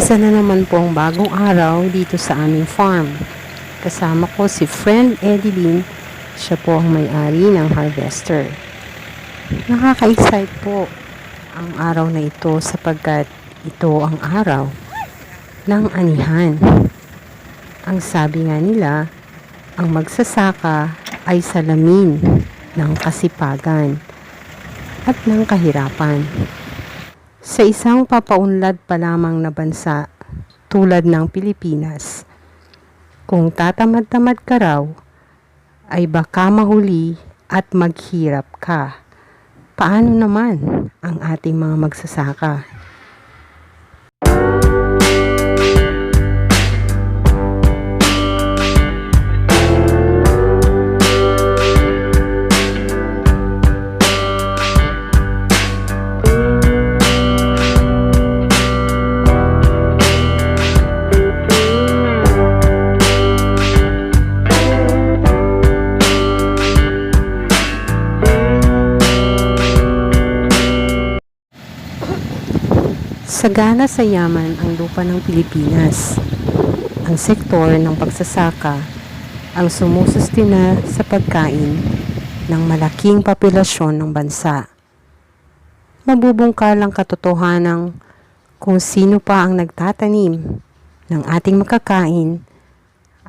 Isa na naman po ang bagong araw dito sa aming farm. Kasama ko si friend Edeline. Siya po ang may-ari ng harvester. Nakaka-excite po ang araw na ito sapagkat ito ang araw ng anihan. Ang sabi nga nila, ang magsasaka ay salamin ng kasipagan at ng kahirapan. Sa isang papaunlad pa lamang na bansa tulad ng Pilipinas, kung tatamad-tamad ka raw, ay baka mahuli at maghirap ka. Paano naman ang ating mga magsasaka? Sagana sa yaman ang lupa ng Pilipinas. Ang sektor ng pagsasaka ang sumusustina sa pagkain ng malaking populasyon ng bansa. Mabubungkal ang katotohanan kung sino pa ang nagtatanim ng ating makakain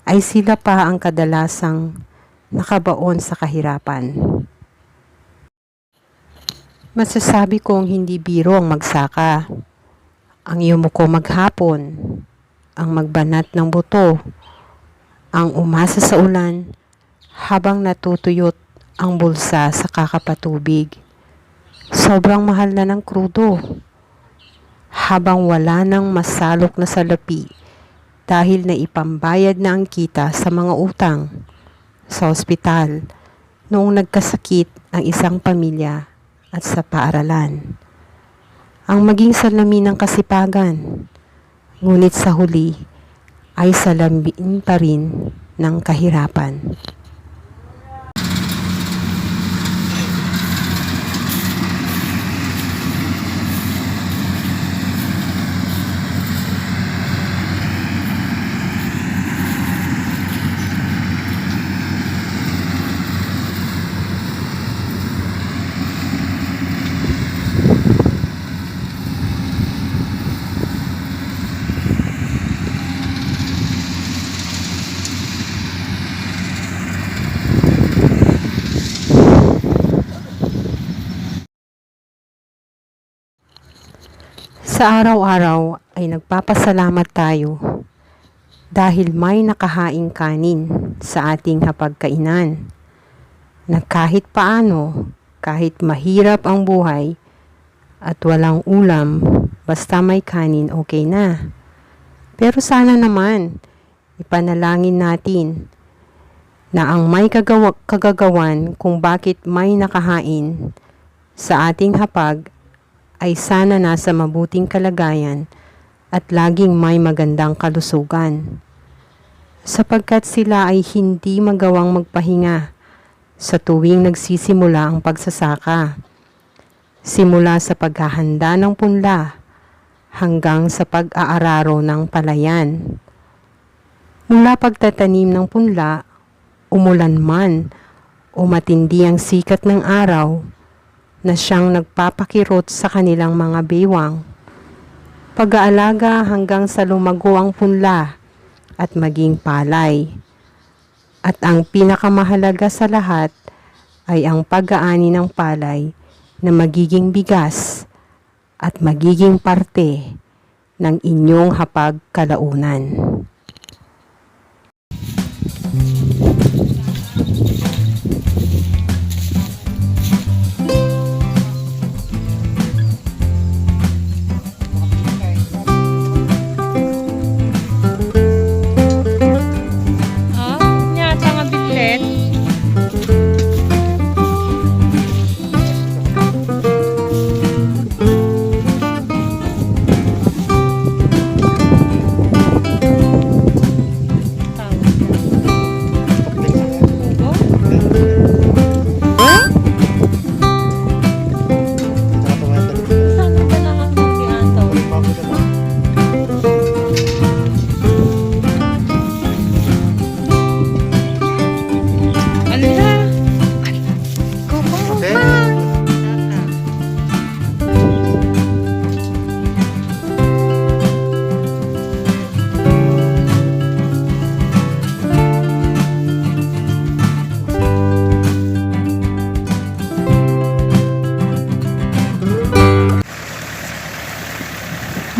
ay sila pa ang kadalasang nakabaon sa kahirapan. Masasabi kong hindi biro ang magsaka. Ang yumuko maghapon, ang magbanat ng buto, ang umasa sa ulan, habang natutuyot ang bulsa sa kakapatubig. Sobrang mahal na ng krudo, habang wala nang masalok na salapi dahil na ipambayad na ang kita sa mga utang sa ospital noong nagkasakit ang isang pamilya at sa paaralan. Ang maging salamin ng kasipagan, ngunit sa huli ay salamin pa rin ng kahirapan. Sa araw-araw ay nagpapasalamat tayo dahil may nakahaing kanin sa ating hapagkainan na kahit paano, kahit mahirap ang buhay at walang ulam, basta may kanin okay na. Pero sana naman ipanalangin natin na ang may kagagawan kung bakit may nakahain sa ating hapag ay sana nasa mabuting kalagayan at laging may magandang kalusugan. Sapagkat sila ay hindi magawang magpahinga sa tuwing nagsisimula ang pagsasaka. Simula sa paghahanda ng punla hanggang sa pag-aararo ng palayan. Mula pagtatanim ng punla, umulan man o matindi ang sikat ng araw, na siyang nagpapakirot sa kanilang mga bewang. Pag-aalaga hanggang sa lumago ang punla at maging palay. At ang pinakamahalaga sa lahat ay ang pag-aani ng palay na magiging bigas at magiging parte ng inyong hapag kalaunan.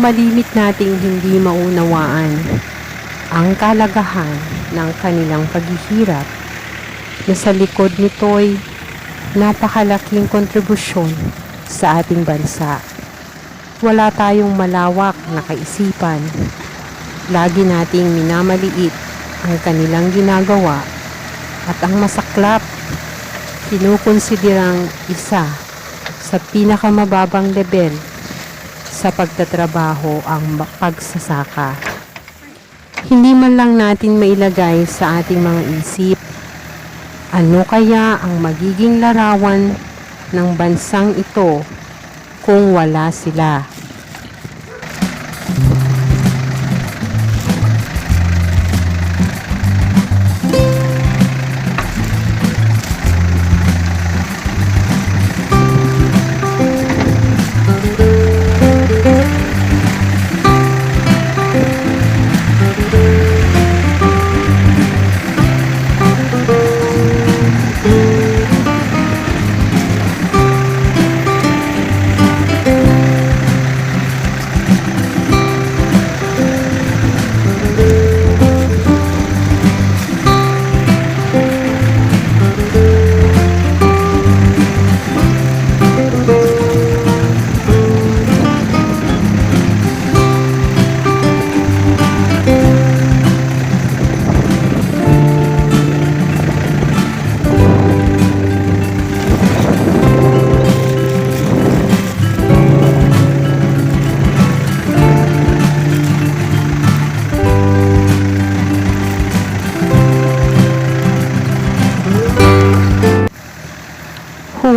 malimit nating hindi maunawaan ang kalagahan ng kanilang paghihirap na sa likod nito'y napakalaking kontribusyon sa ating bansa. Wala tayong malawak na kaisipan. Lagi nating minamaliit ang kanilang ginagawa at ang masaklap, kinukonsiderang isa sa pinakamababang level sa pagtatrabaho ang pagsasaka. Hindi man lang natin mailagay sa ating mga isip ano kaya ang magiging larawan ng bansang ito kung wala sila.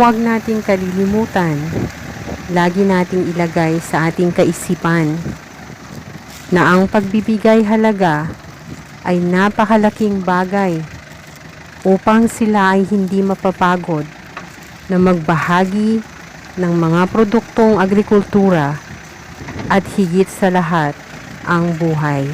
Huwag nating kalilimutan, lagi nating ilagay sa ating kaisipan na ang pagbibigay halaga ay napakalaking bagay upang sila ay hindi mapapagod na magbahagi ng mga produktong agrikultura at higit sa lahat ang buhay.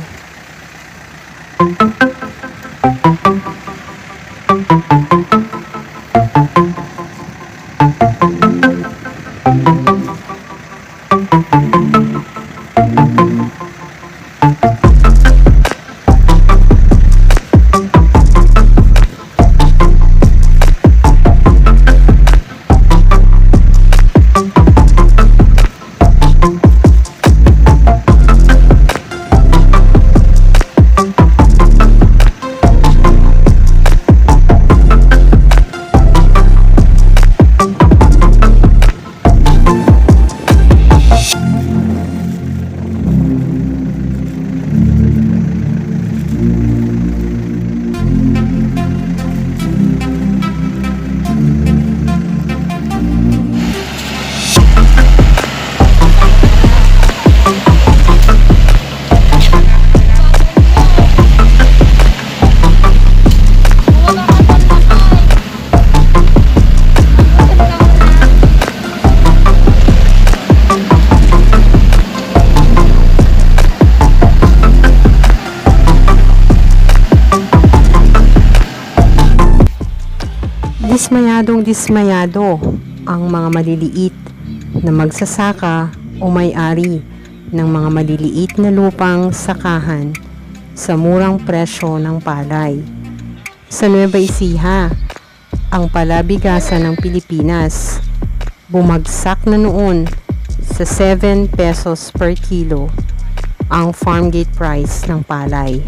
Dismayado ang mga maliliit na magsasaka o may-ari ng mga maliliit na lupang sakahan sa murang presyo ng palay. Sa Nueva Ecija, ang palabigasan ng Pilipinas bumagsak na noon sa 7 pesos per kilo ang farm gate price ng palay.